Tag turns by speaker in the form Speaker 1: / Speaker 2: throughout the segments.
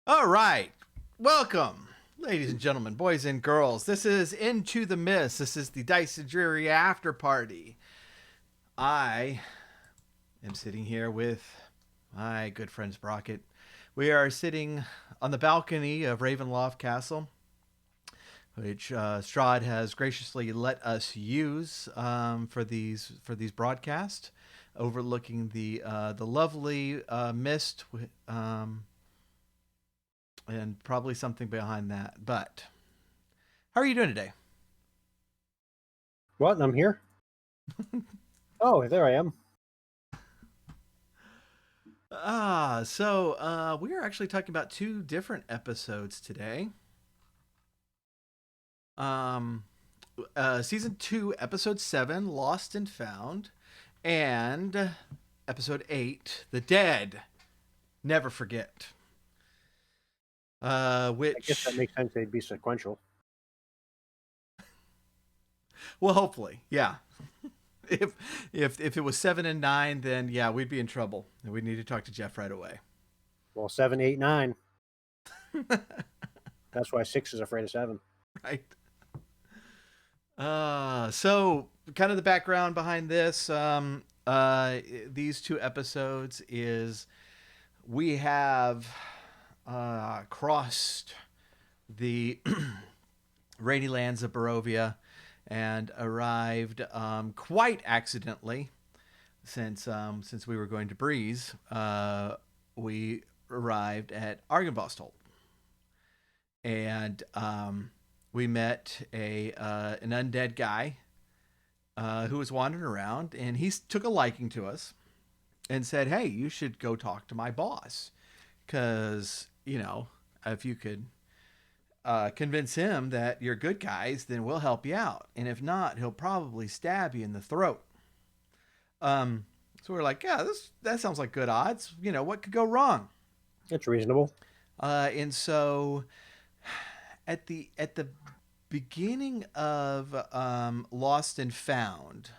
Speaker 1: All right. Welcome, ladies and gentlemen, boys and girls. This is Into the Mist. This is the Dice Dreary after party. I am sitting here with my good friend Sprocket. We are sitting on the balcony of Ravenloft Castle, which Strahd has graciously let us use for these broadcasts, overlooking the lovely mist. And probably something behind that. But how are you doing today?
Speaker 2: What? I'm here? Oh, there I am.
Speaker 1: So we are actually talking about two different episodes today. Um, Season 2, Episode 7, Lost and Found, and Episode 8, The Dead Never Forget.
Speaker 2: I guess that
Speaker 1: Which,
Speaker 2: makes sense. They'd be sequential.
Speaker 1: well, hopefully, yeah. If if it was 7 and 9, then yeah, we'd be in trouble, and we'd need to talk to Jeff right away.
Speaker 2: Well, 7, 8, 9. That's why 6 is afraid of 7.
Speaker 1: Right. So kind of the background behind this, these two episodes is we have crossed the rainy lands of Barovia and arrived quite accidentally, since we were going to Breeze. We arrived at Argynvost, and we met an undead guy who was wandering around, and he took a liking to us and said, "Hey, you should go talk to my boss, because if you could convince him that you're good guys, then we'll help you out, and if not, he'll probably stab you in the throat." So we're like, "Yeah, that sounds like good odds. What could go wrong?"
Speaker 2: It's reasonable.
Speaker 1: And so at the beginning of Lost and Found,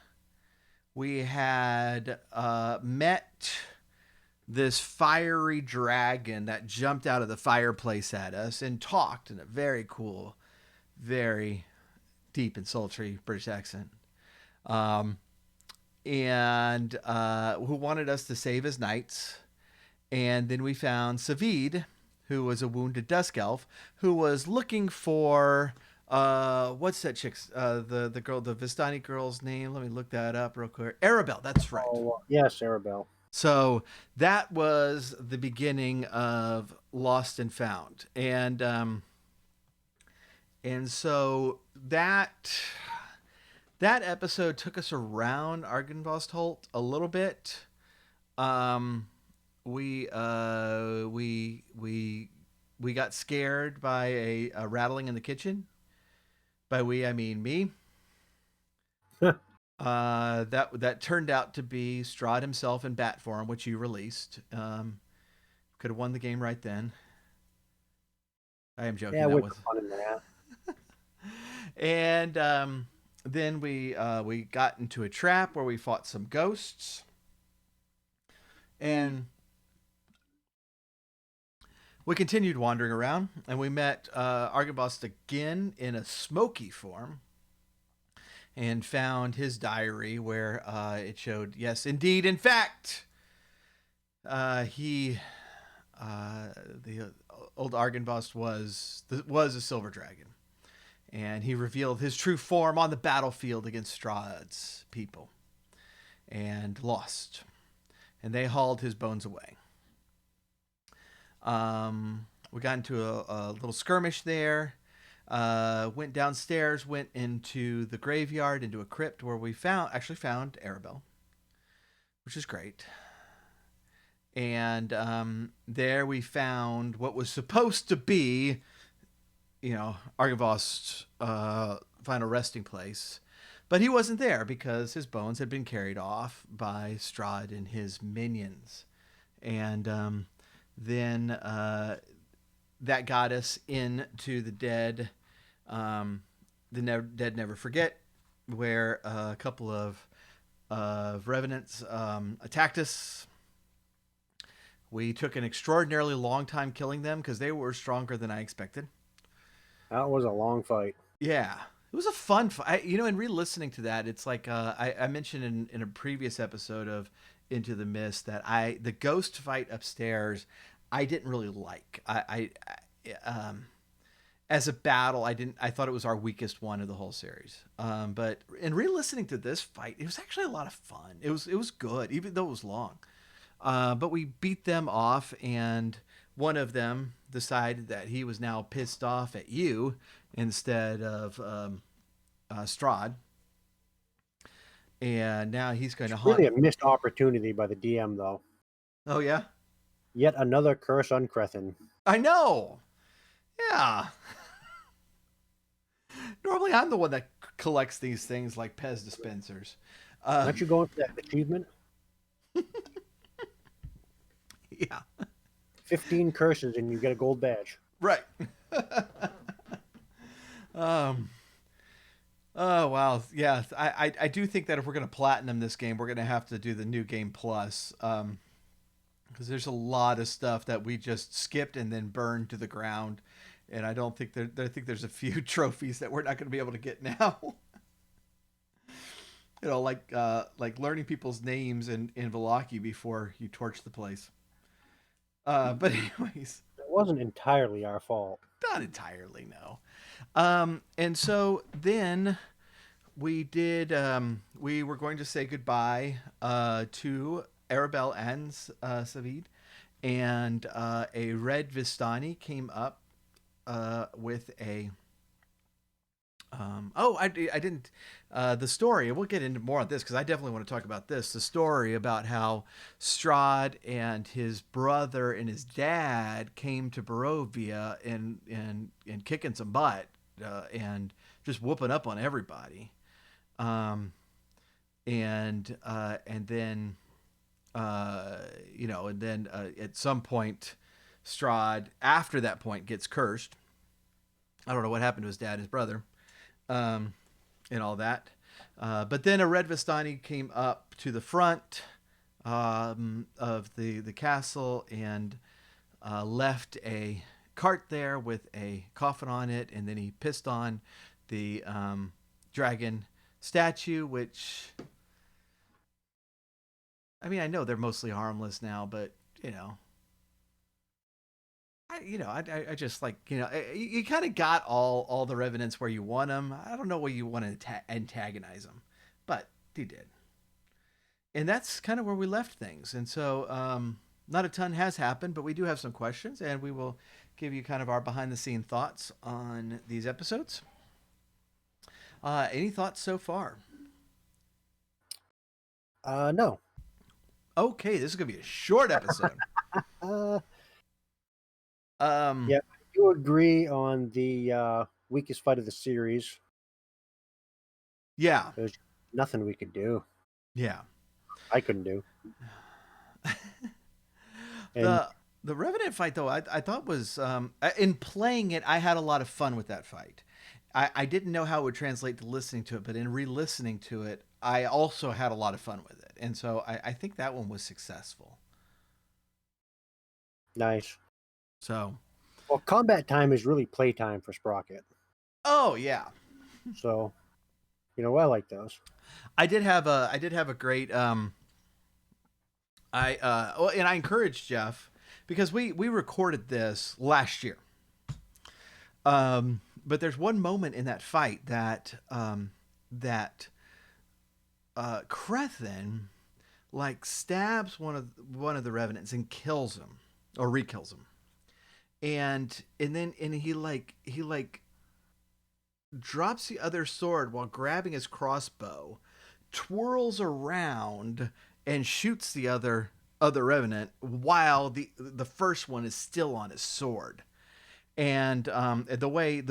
Speaker 1: we had met this fiery dragon that jumped out of the fireplace at us and talked in a very cool, very deep and sultry British accent. Um, and who wanted us to save his knights. And then we found Savid, who was a wounded dusk elf, who was looking for what's that chick's the girl, the Vistani girl's name? Let me look that up real quick. Arabelle, that's right.
Speaker 2: Oh, yes, Arabelle.
Speaker 1: So that was the beginning of Lost and Found, and so that episode took us around Argynvost a little bit. Um, we got scared by a rattling in the kitchen. By we, I mean me. That turned out to be Strahd himself in bat form, which you released. Could have won the game right then. I am joking.
Speaker 2: Yeah,
Speaker 1: That
Speaker 2: with
Speaker 1: was,
Speaker 2: the fun in that.
Speaker 1: and then we got into a trap where we fought some ghosts, and we continued wandering around, and we met Argynvost again in a smoky form, and found his diary where it showed, yes, indeed, in fact, he, the old Argynvost was a silver dragon, and he revealed his true form on the battlefield against Strahd's people, and lost, and they hauled his bones away. We got into a little skirmish there. Went downstairs, went into the graveyard, into a crypt where we actually found Arabelle, which is great. And there we found what was supposed to be, Argynvost's final resting place. But he wasn't there because his bones had been carried off by Strahd and his minions. And then that got us into Dead Never Forget, where a couple of revenants attacked us. We took an extraordinarily long time killing them because they were stronger than I expected.
Speaker 2: That was a long fight.
Speaker 1: Yeah, it was a fun fight. You know, in re-listening to that, it's like I mentioned in a previous episode of Into the Mist that the ghost fight upstairs, I didn't really like. As a battle, I thought it was our weakest one of the whole series. But in re-listening to this fight, it was actually a lot of fun. It was good, even though it was long. But we beat them off, and one of them decided that he was now pissed off at you instead of Strahd, and now he's going to haunt.
Speaker 2: Really a missed opportunity by the DM, though.
Speaker 1: Oh yeah,
Speaker 2: Yet another curse on Crethin.
Speaker 1: I know. Yeah. Normally, I'm the one that collects these things like Pez dispensers.
Speaker 2: Aren't you going for that achievement?
Speaker 1: Yeah.
Speaker 2: 15 curses and you get a gold badge.
Speaker 1: Right. um. Oh wow, yeah. I do think that if we're gonna platinum this game, we're gonna have to do the new game plus, because there's a lot of stuff that we just skipped and then burned to the ground, and I don't think I think there's a few trophies that we're not gonna be able to get now. You know, like learning people's names in Velaki before you torch the place. But anyways,
Speaker 2: It wasn't entirely our fault.
Speaker 1: not entirely no. And so then we were going to say goodbye to Arabelle and Savid, and a red Vistani came up with a I didn't the story. We'll get into more on this because I definitely want to talk about this. The story about how Strahd and his brother and his dad came to Barovia and kicking some butt and just whooping up on everybody. Um, and then and then at some point, Strahd after that point gets cursed. I don't know what happened to his dad, his brother, and all that. But then a red Vistani came up to the front of the castle and left a cart there with a coffin on it, and then he pissed on the dragon statue, which I mean, I know they're mostly harmless now, but you know, I just like you kind of got all the revenants where you want them. I don't know where you want to antagonize them, but he did, and that's kind of where we left things. And so, not a ton has happened, but we do have some questions, and we will give you kind of our behind the scene thoughts on these episodes. Any thoughts so far?
Speaker 2: No.
Speaker 1: Okay, this is gonna be a short episode.
Speaker 2: Uh,
Speaker 1: Um,
Speaker 2: yeah, I do agree on the weakest fight of the series.
Speaker 1: yeah,
Speaker 2: There's nothing we could do.
Speaker 1: yeah.
Speaker 2: I couldn't do. And
Speaker 1: the the Revenant fight though, I thought was in playing it, I had a lot of fun with that fight. I didn't know how it would translate to listening to it, but in re-listening to it, I also had a lot of fun with it, and so I think that one was successful.
Speaker 2: nice.
Speaker 1: So,
Speaker 2: Well, combat time is really playtime for Sprocket.
Speaker 1: oh yeah,
Speaker 2: So, I like those.
Speaker 1: I did have a great and I encouraged Jeff because we recorded this last year. But there's one moment in that fight that Crethin like stabs one of the revenants and kills him or re-kills him, and he drops the other sword while grabbing his crossbow, twirls around and shoots the other revenant while the first one is still on his sword. And the way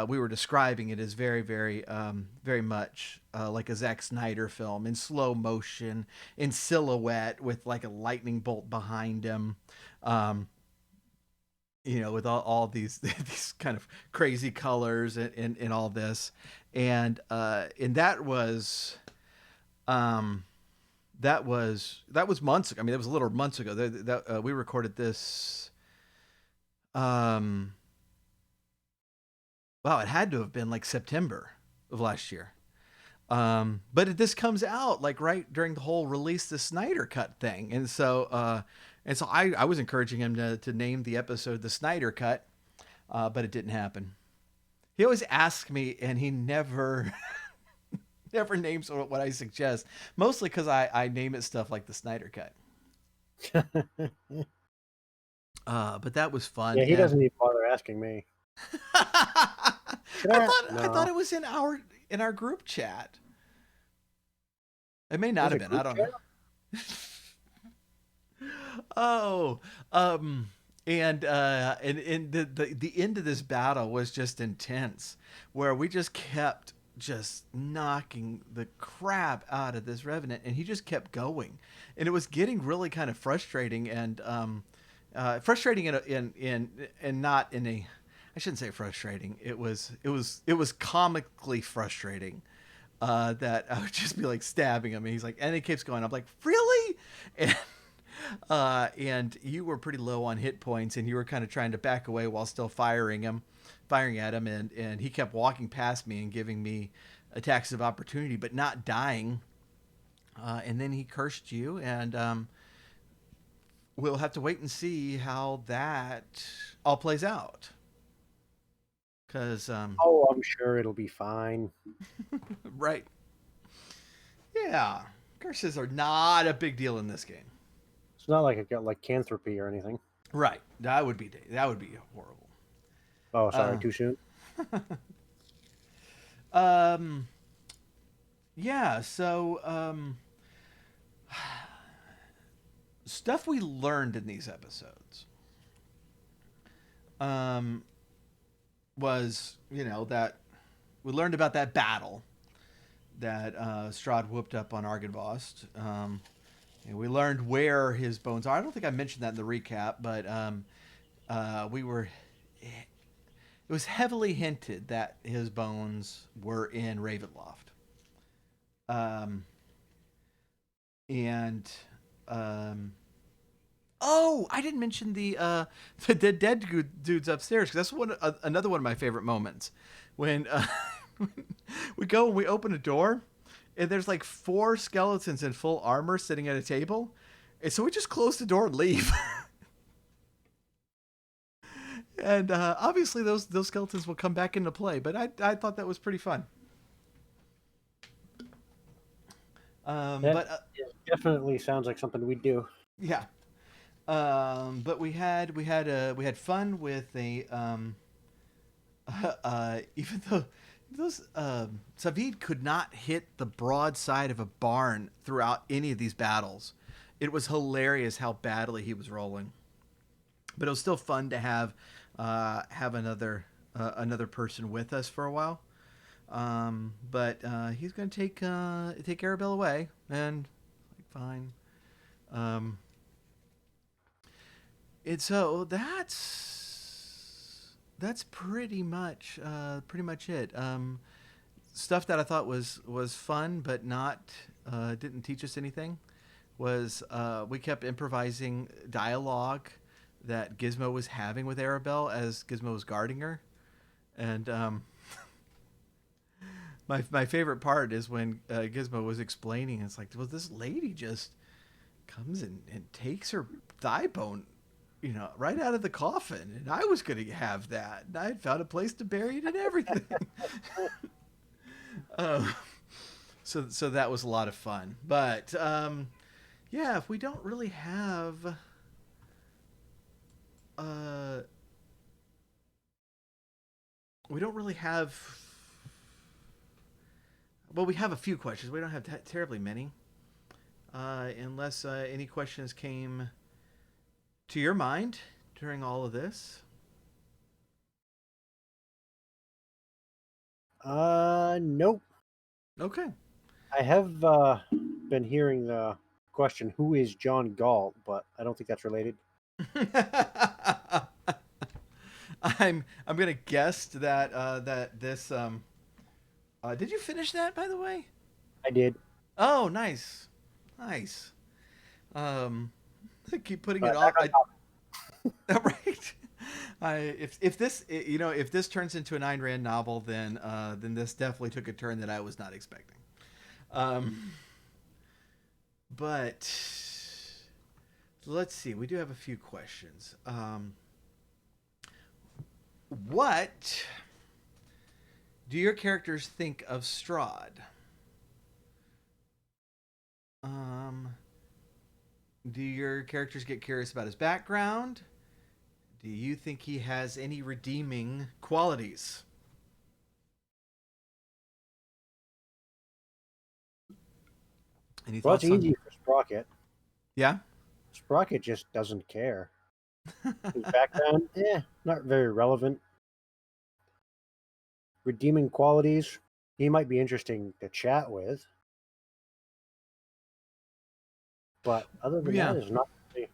Speaker 1: we were describing it is very very much like a Zack Snyder film in slow motion in silhouette with like a lightning bolt behind him. Um, with all these these kind of crazy colors and all this, and that was that was months ago. I mean, it was a little months ago. We recorded this. Um, wow, it had to have been like September of last year. But this comes out like right during the whole release the Snyder Cut thing, and so I was encouraging him to name the episode the Snyder Cut, but it didn't happen. He always asks me, and he never never names what I suggest. Mostly because I name it stuff like the Snyder Cut. But that was fun,
Speaker 2: Yeah, he
Speaker 1: and
Speaker 2: doesn't even bother asking me.
Speaker 1: I
Speaker 2: Should I?
Speaker 1: thought
Speaker 2: No.
Speaker 1: it was in our group chat. It may not
Speaker 2: There's
Speaker 1: have
Speaker 2: a
Speaker 1: been. I
Speaker 2: group
Speaker 1: don't
Speaker 2: chat?
Speaker 1: know. Oh, um, and the end of this battle was just intense, where we just kept just knocking the crap out of this revenant, and he just kept going, and it was getting really kind of frustrating, and frustrating in not in a, I shouldn't say frustrating. It was comically frustrating. That I would just be like stabbing him, and he's like, and he keeps going. I'm like, really? And and you were pretty low on hit points, and you were kind of trying to back away while still firing at him, and he kept walking past me and giving me attacks of opportunity, but not dying. And then he cursed you, and we'll have to wait and see how that all plays out. Cause
Speaker 2: Oh, I'm sure it'll be fine.
Speaker 1: right, yeah, curses are not a big deal in this game.
Speaker 2: It's not like I got like canthropy or anything.
Speaker 1: Right, that would be horrible.
Speaker 2: Oh, sorry,
Speaker 1: Uh,
Speaker 2: too soon.
Speaker 1: um, yeah. So stuff we learned in these episodes um, was, that we learned about that battle that Strahd whooped up on Argynvost. And we learned where his bones are. I don't think I mentioned that in the recap, but we were. It was heavily hinted that his bones were in Ravenloft. Um, and um, oh, I didn't mention the dead dudes upstairs, because that's another one of my favorite moments when when we go and we open a door, and there's like four skeletons in full armor sitting at a table, and so we just close the door and leave. And obviously those skeletons will come back into play, but I thought that was pretty fun.
Speaker 2: That
Speaker 1: But
Speaker 2: definitely sounds like something we'd do.
Speaker 1: yeah. But we had fun with a even though those Savid could not hit the broad side of a barn throughout any of these battles. It was hilarious how badly he was rolling, but it was still fun to have another person with us for a while. But he's gonna take Arabelle away, and like, fine. Um, and so that's pretty much it. Stuff that I thought was fun, but not didn't teach us anything. Was we kept improvising dialogue that Gizmo was having with Arabelle as Gizmo was guarding her, and my favorite part is when Gizmo was explaining. It's like, well, this lady just comes and takes her thigh bone, right out of the coffin, and I was gonna have that, and I had found a place to bury it and everything. uh, so that was a lot of fun, but yeah, if uh, we don't really have, well, we have a few questions. We don't have terribly many, unless any questions came to your mind during all of this.
Speaker 2: Nope.
Speaker 1: Okay.
Speaker 2: I have been hearing the question, "Who is John Galt?" But I don't think that's related.
Speaker 1: I'm gonna guess that this did you finish that, by the way?
Speaker 2: I did.
Speaker 1: Oh, nice. Nice. Um, I keep putting it
Speaker 2: But back
Speaker 1: off.
Speaker 2: on topic.
Speaker 1: Right. If this if this turns into a Nine Rand novel, then this definitely took a turn that I was not expecting. Um, but let's see. We do have a few questions. What do your characters think of Strahd? Um, do your characters get curious about his background? Do you think he has any redeeming qualities? Any
Speaker 2: Well, it's
Speaker 1: thoughts on?
Speaker 2: easy for Sprocket.
Speaker 1: Yeah.
Speaker 2: Sprocket just doesn't care. His background, not very relevant. Redeeming qualities, he might be interesting to chat with, but other than
Speaker 1: Yeah.
Speaker 2: that, is not really.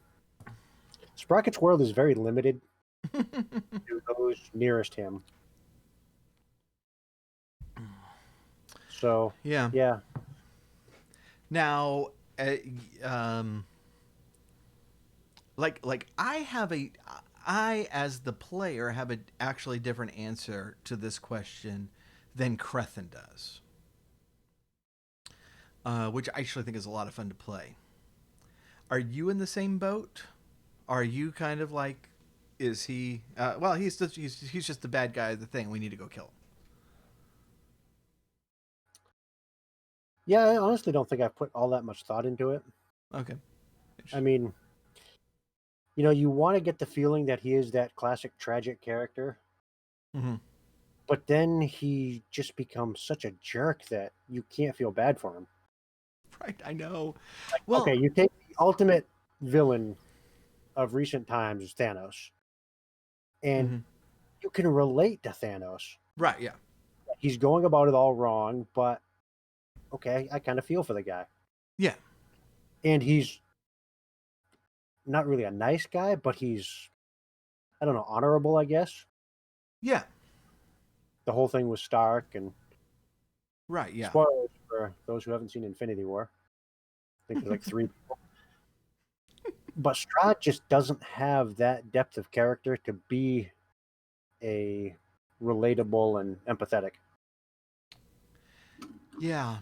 Speaker 2: Sprocket's world is very limited to those nearest him. So,
Speaker 1: Yeah.
Speaker 2: yeah.
Speaker 1: Now, uh, um, like I as the player have a actually different answer to this question than Crethin does, which I actually think is a lot of fun to play. Are you in the same boat? Are you kind of like, is he? Well, he's just the bad guy of the thing. We need to go kill
Speaker 2: Yeah, I honestly don't think I've put all that much thought into it.
Speaker 1: him. Okay.
Speaker 2: I mean, you want to get the feeling that he is that classic tragic character,
Speaker 1: Mm-hmm.
Speaker 2: but then he just becomes such a jerk that you can't feel bad for him.
Speaker 1: Right. I know.
Speaker 2: Like, okay,
Speaker 1: Well.
Speaker 2: you take the ultimate villain of recent times, Thanos, and
Speaker 1: Mm-hmm.
Speaker 2: you can relate to Thanos.
Speaker 1: Right. Yeah.
Speaker 2: He's going about it all wrong, but okay, I kind of feel for the guy.
Speaker 1: Yeah.
Speaker 2: And he's not really a nice guy, but he's, I don't know, honorable, I guess.
Speaker 1: Yeah.
Speaker 2: The whole thing was Stark, and
Speaker 1: Right. Yeah.
Speaker 2: spoilers for those who haven't seen Infinity War. I think there's like three. But Strahd just doesn't have that depth of character to be a relatable and empathetic.
Speaker 1: Yeah,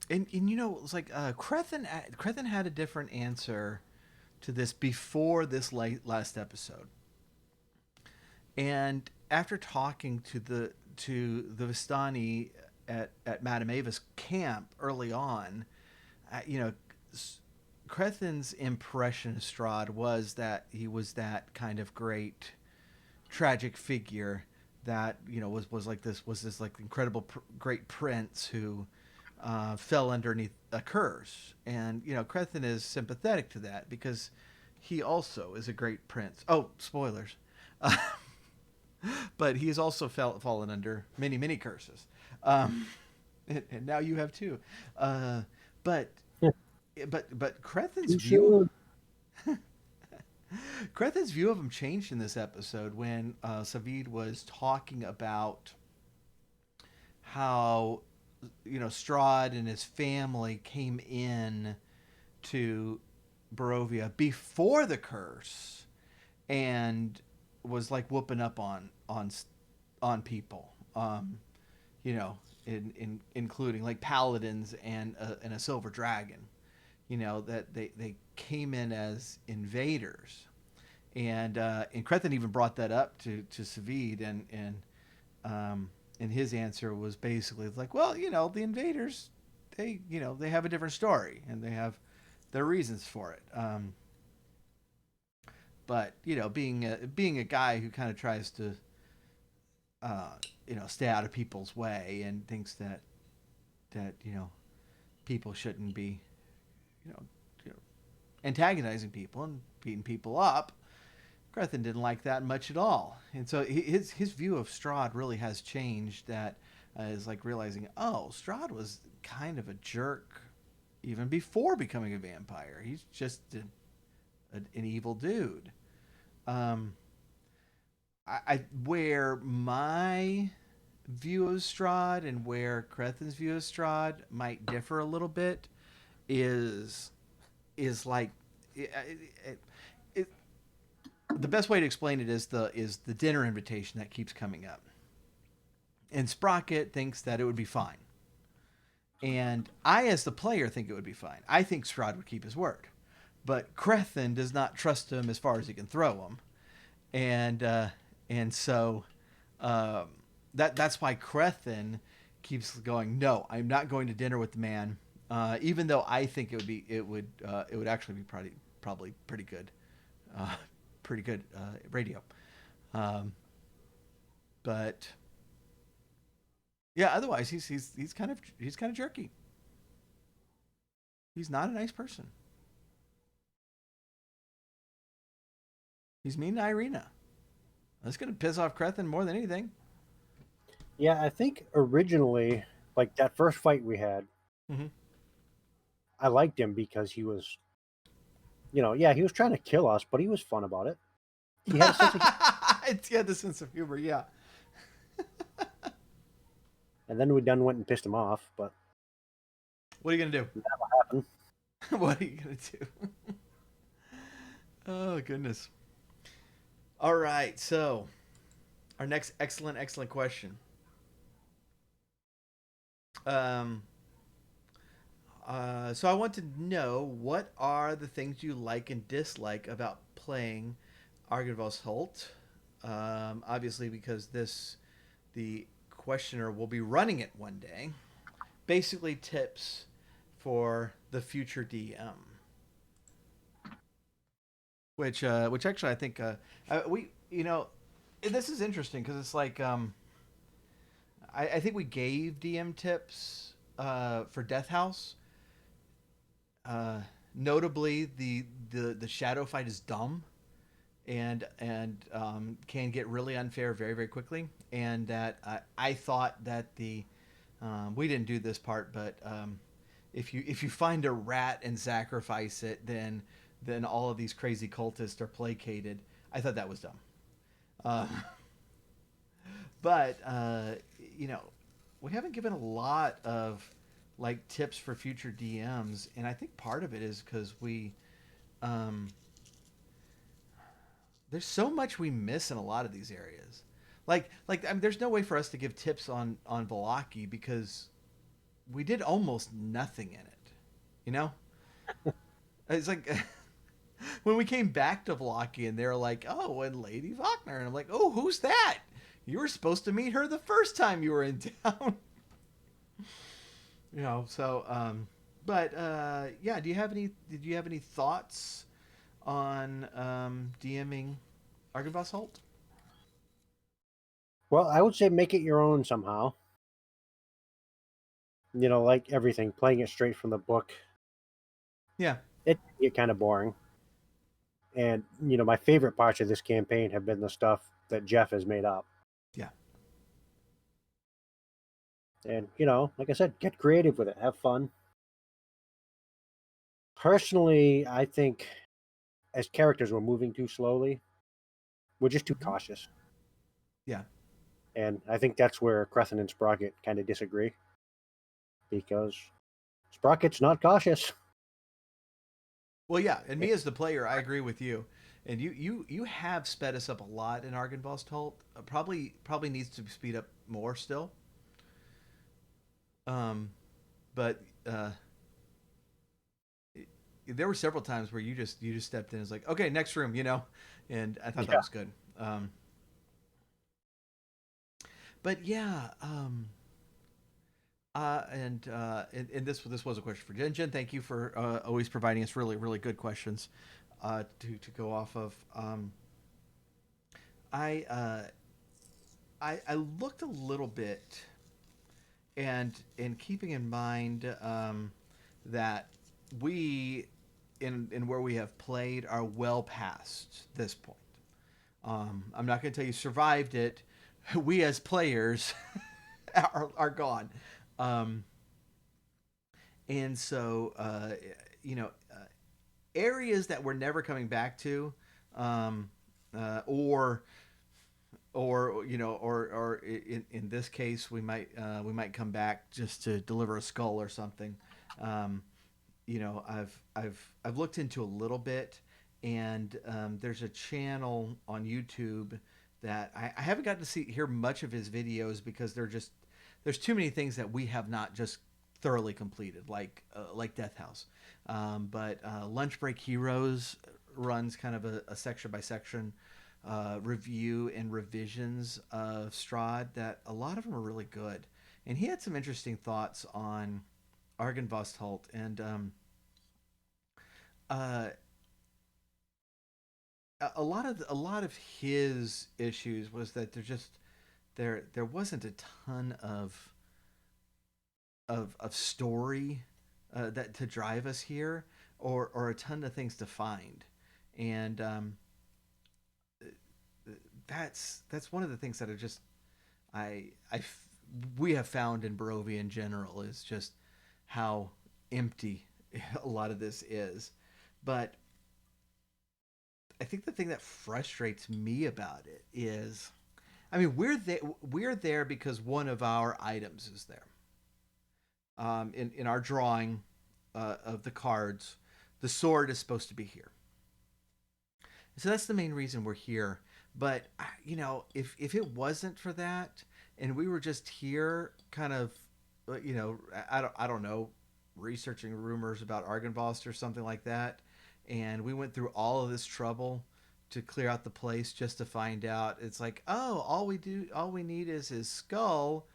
Speaker 1: and it's like Crethin had a different answer to this before this last episode, and after talking to the Vistani at Madame Ava's camp early on, uh, you know, Crethin's impression of Strahd was that he was that kind of great tragic figure that was this like incredible great prince who fell underneath a curse, and Crethin is sympathetic to that because he also is a great prince. Oh, spoilers. But he's also fallen under many curses, and now you have two. Uh, but but Crethin's
Speaker 2: Too
Speaker 1: view
Speaker 2: soon.
Speaker 1: Crethin's view of him changed in this episode when Savid was talking about how Strahd and his family came in to Barovia before the curse and was like whooping up on people, including like paladins and a silver dragon. That they came in as invaders, and Crethin even brought that up to Savid, and his answer was basically like, well, the invaders, they have a different story and they have their reasons for it. But being a guy who kind of tries to stay out of people's way and thinks that people shouldn't be you know, you know antagonizing people and beating people up. Crethin didn't like that much at all, and so his view of Strahd really has changed. That is like realizing, oh, Strahd was kind of a jerk even before becoming a vampire. He's just an evil dude. Um, where my view of Strahd and where Crethin's view of Strahd might differ a little bit is is like it, it, it, the best way to explain it is the dinner invitation that keeps coming up. And Sprocket thinks that it would be fine. And I, as the player, think it would be fine. I think Strahd would keep his word. But Crethin does not trust him as far as he can throw him. And so um, that's why Crethin keeps going, no, I'm not going to dinner with the man. Even though I think it would actually be probably uh, pretty good radio. Um, but yeah, otherwise he's kind of jerky. He's not a nice person. He's mean to Irina. That's gonna piss off Crethin more than anything.
Speaker 2: Yeah, I think originally, like that first fight we had,
Speaker 1: Mm-hmm.
Speaker 2: I liked him because he was, yeah, he was trying to kill us, but he was fun about it. He had a sense of humor.
Speaker 1: It's got the sense of humor, yeah.
Speaker 2: And then we done went and pissed him off, but
Speaker 1: What are you gonna
Speaker 2: that happened.
Speaker 1: do? What are you gonna do? Oh goodness. All right, so our next excellent question. Um, so I want to know what are the things you like and dislike about playing Argynvost's Holt. Obviously, because the questioner will be running it one day. Basically, tips for the future DM. Which actually I think we this is interesting because it's like I think we gave DM tips for Death House. Uh, Notably, the shadow fight is dumb and can get really unfair very quickly. And that I thought that the we didn't do this part, but if you find a rat and sacrifice it, then all of these crazy cultists are placated. I thought that was dumb. Um, but you know, we haven't given a lot of like tips for future DMs, and I think part of it is because um, there's so much we miss in a lot of these areas. I mean, there's no way for us to give tips on Velaki because we did almost nothing in it. You know, it's like when we came back to Velaki and they were like, "Oh, and Lady Wagner," and I'm like, "Oh, who's that? You were supposed to meet her the first time you were in town." So but yeah, did you have any thoughts on DMing Argynvost Holt?
Speaker 2: Well, I would say make it your own somehow. Like everything, playing it straight from the book,
Speaker 1: Yeah.
Speaker 2: it can get kind of boring. And my favorite parts of this campaign have been the stuff that Jeff has made up.
Speaker 1: Yeah.
Speaker 2: And like I said, get creative with it, have fun. Personally, I think as characters, we're moving too slowly. We're just too
Speaker 1: Hmm.
Speaker 2: cautious.
Speaker 1: Yeah.
Speaker 2: And I think that's where Crescent and Sprocket kind of disagree because Sprocket's not cautious.
Speaker 1: Well, yeah, and me as the player, I agree with you. And you have sped us up a lot in Argynvost Holt. Probably needs to speed up more still. Um, but there were several times where you just stepped in and was like, okay, next room, and I thought that
Speaker 2: Yeah.
Speaker 1: was good. But yeah, and this was a question for Jen. Jen, thank you for always providing us really good questions to go off of. I, uh, I looked a little bit, and keeping in mind that we in where we have played are well past this point. I'm not going to tell you survived it. We as players are gone. Um, and so you know areas that we're never coming back to, um, or or in this case we might come back just to deliver a skull or something. Um, I've looked into a little bit, and there's a channel on YouTube that I haven't gotten to hear much of his videos because there's too many things that we have not just thoroughly completed, like Death House. But Lunch Break Heroes runs kind of a section by section review and revisions of Strahd that a lot of them are really good. And he had some interesting thoughts on Argynvostholt, and uh, a lot of his issues was that there wasn't a ton of story that to drive us here, or a ton of things to find, and that's one of the things that I we have found in Barovia in general is just how empty a lot of this is. But I think the thing that frustrates me about it is, I mean, we're there because one of our items is there. In our drawing of the cards, the sword is supposed to be here, so that's the main reason we're here. But if it wasn't for that, and we were just here, kind of, I don't know, researching rumors about Argynvost or something like that, and we went through all of this trouble to clear out the place just to find out it's like, oh, all we need is his skull,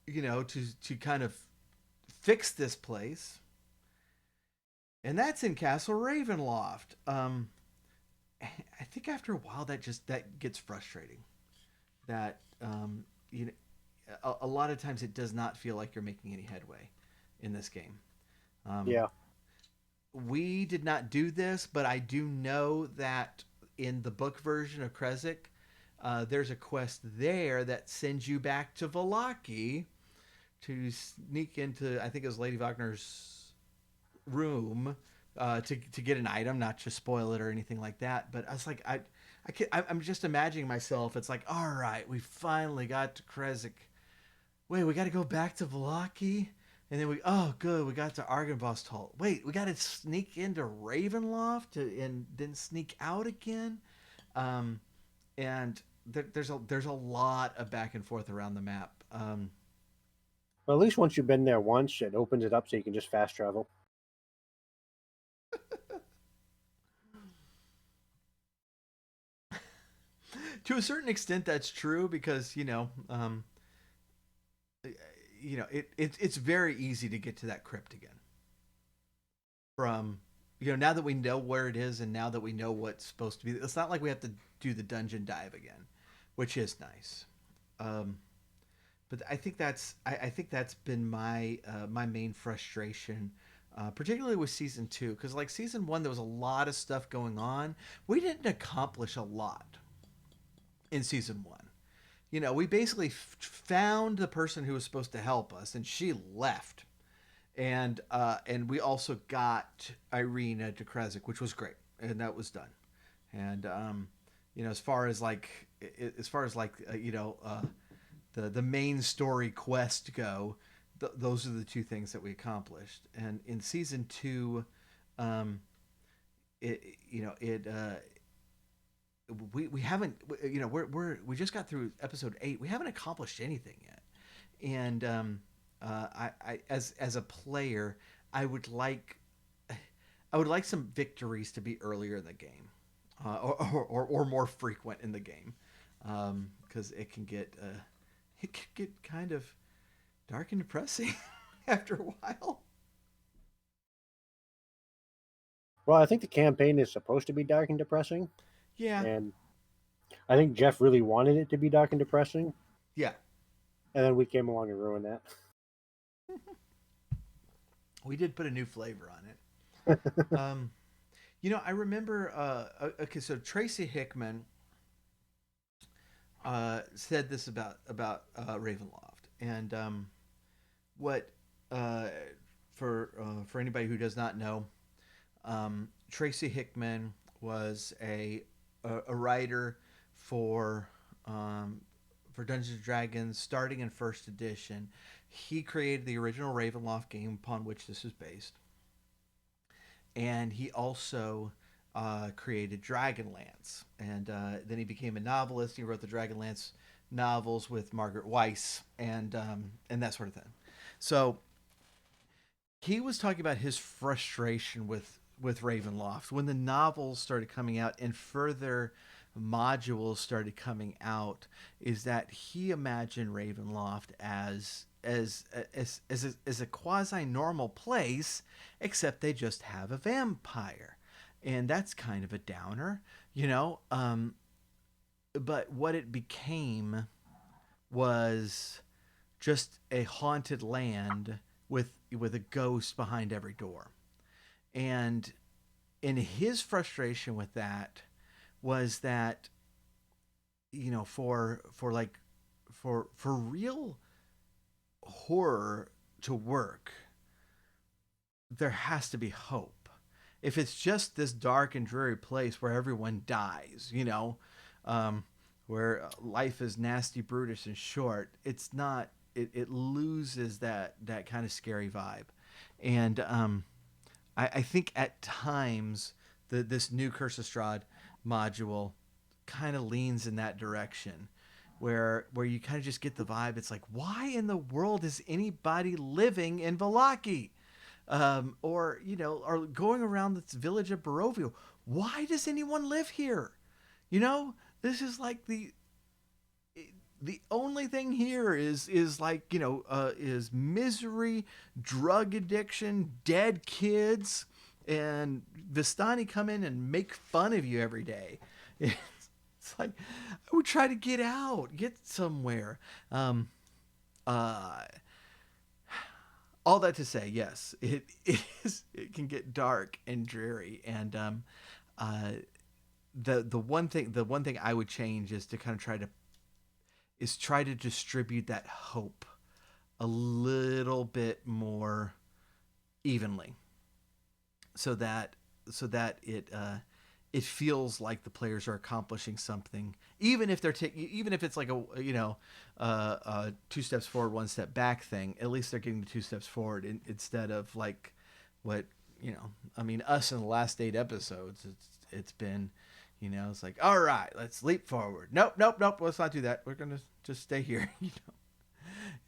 Speaker 1: to kind of fix this place, and that's in Castle Ravenloft. I think after a while that gets frustrating. That you know, a lot of times it does not feel like you're making any headway in this game. Um,
Speaker 2: Yeah.
Speaker 1: we did not do this, but I do know that in the book version of Krezk, there's a quest there that sends you back to Vallaki to sneak into, I think it was Lady Wagner's room, to get an item, not to spoil it or anything like that. But I was like, I'm just imagining myself. It's like, all right, we finally got to Krezk. Wait, we got to go back to Vallaki, and then oh good, we got to Argynvostholt. Wait, we got to sneak into Ravenloft and then sneak out again. Um, and there's a lot of back and forth around the map.
Speaker 2: Well, at least once you've been there once, it opens it up so you can just fast travel.
Speaker 1: To a certain extent, that's true because it's very easy to get to that crypt again from now that we know where it is, and now that we know what's supposed to be. It's not like we have to do the dungeon dive again, which is nice. Um, but I think that's been my main frustration, particularly with season two, because like season one there was a lot of stuff going on. We didn't accomplish a lot in season one. We basically found the person who was supposed to help us, and she left. And we also got Irina to Krezk, which was great, and that was done. And as far as like the main story quest go, those are the two things that we accomplished. And in season two, um, it you know it we haven't, we just got through episode 8. We haven't accomplished anything yet, and I as a player, I would like I would like some victories to be earlier in the game, or more frequent in the game, because it can get kind of dark and depressing after a while.
Speaker 2: Well, I think the campaign is supposed to be dark and depressing,
Speaker 1: Yeah,
Speaker 2: and I think Jeff really wanted it to be dark and depressing,
Speaker 1: yeah.
Speaker 2: and then we came along and ruined that.
Speaker 1: We did put a new flavor on it. I remember. Okay, so Tracy Hickman said this about Ravenloft, and what uh, for anybody who does not know, Tracy Hickman was a writer for um, for Dungeons and Dragons, starting in first edition. He created the original Ravenloft game upon which this is based, and he also created Dragonlance. And then he became a novelist. He wrote the Dragonlance novels with Margaret Weiss and that sort of thing. So he was talking about his frustration with Ravenloft when the novels started coming out and further modules started coming out. Is that he imagined Ravenloft as a quasi normal place, except they just have a vampire, and that's kind of a downer, you know. But what it became was just a haunted land with a ghost behind every door. And in his frustration with that was that, for real horror to work, there has to be hope. If it's just this dark and dreary place where everyone dies, um, where life is nasty, brutish, and short, it's not. It loses that kind of scary vibe, and I think at times this new Curse of Strahd module kind of leans in that direction, where you kind of just get the vibe. It's like, why in the world is anybody living in Vallaki? Or going around this village of Barovia. Why does anyone live here? This is like the only thing here is like is misery, drug addiction, dead kids, and Vistani come in and make fun of you every day. It's like I would try to get out, get somewhere. Uh, all that to say, yes, it is. It can get dark and dreary, and uh, the one thing I would change is to kind of try to distribute that hope a little bit more evenly, so that it feels like the players are accomplishing something, even if even if it's like a two steps forward, one step back thing. At least they're getting the two steps forward instead of like what I mean, us in the last 8 episodes. It's been, it's like, all right, let's leap forward. Nope, nope, nope. Let's not do that. We're gonna just stay here,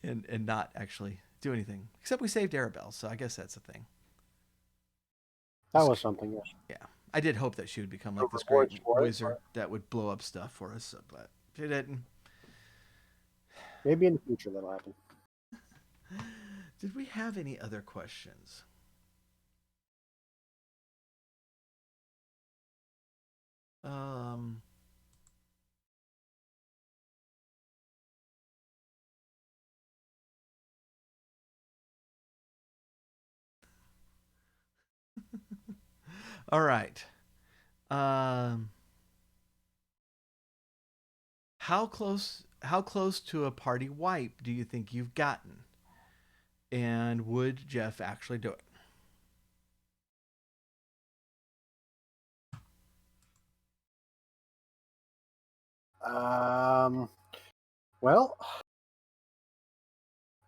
Speaker 1: and not actually do anything. Except we saved Arabelle, so I guess that's a thing.
Speaker 2: That was something, yes.
Speaker 1: Yeah, I did hope that she would become
Speaker 2: No
Speaker 1: like this great
Speaker 2: rewards for it,
Speaker 1: wizard
Speaker 2: but
Speaker 1: that would blow up stuff for us, but she didn't.
Speaker 2: maybe in the future that'll happen.
Speaker 1: Did we have any other questions? Um, all right. Um, how close to a party wipe do you think you've gotten? And would Jeff actually do it?
Speaker 2: Um, well,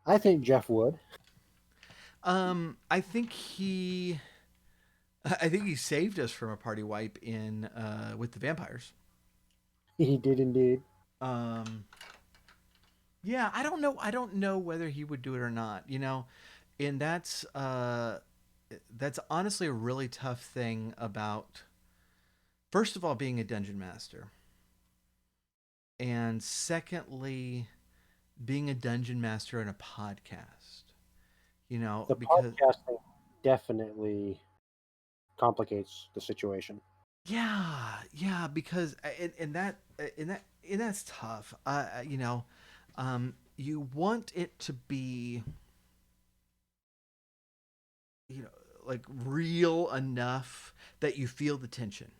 Speaker 2: I think Jeff would.
Speaker 1: I think he saved us from a party wipe in with the vampires.
Speaker 2: He did indeed.
Speaker 1: Um, yeah, I don't know whether he would do it or not. And that's honestly a really tough thing about, first of all, being a dungeon master, and secondly, being a dungeon master in a podcast.
Speaker 2: The
Speaker 1: Because
Speaker 2: podcasting definitely complicates the situation.
Speaker 1: yeah, because and that's tough. You want it to be, you know, like real enough that you feel the tension.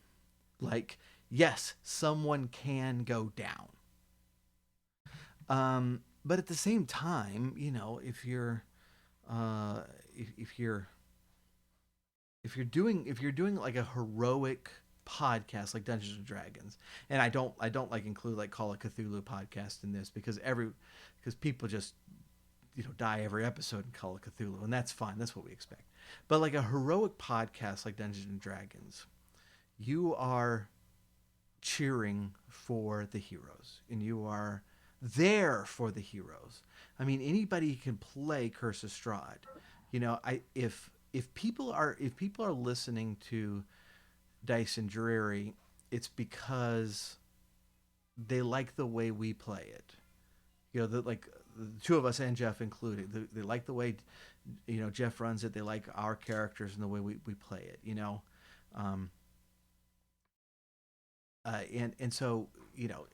Speaker 1: Like, yes, someone can go down. But at the same time, uh, if you're doing like a heroic podcasts like Dungeons and Dragons, and I don't like include like Call of Cthulhu podcast in this because people just die every episode in Call of Cthulhu, and that's fine. That's what we expect. But like a heroic podcast like Dungeons and Dragons, you are cheering for the heroes, and you are there for the heroes. I mean, anybody can play Curse of Strahd. I if people are listening to Dice and Dreary, it's because they like the way we play it. Like the two of us and Jeff included, they like the way Jeff runs it. They like our characters and the way we play it. Um, and so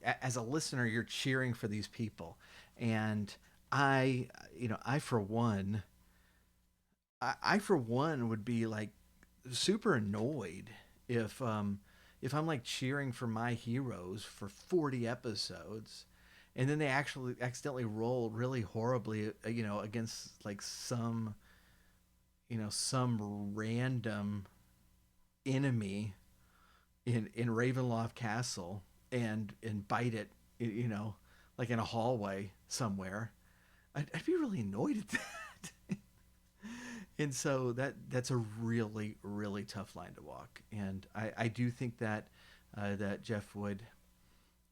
Speaker 1: as a listener, you're cheering for these people, and I you know I for one I for one would be like super annoyed if I'm like cheering for my heroes for 40 episodes, and then they actually accidentally roll really horribly, against like some random enemy in Ravenloft Castle, and bite it, you know, like in a hallway somewhere. I'd be really annoyed at that. And so that's a really really tough line to walk, and I do think that Jeff would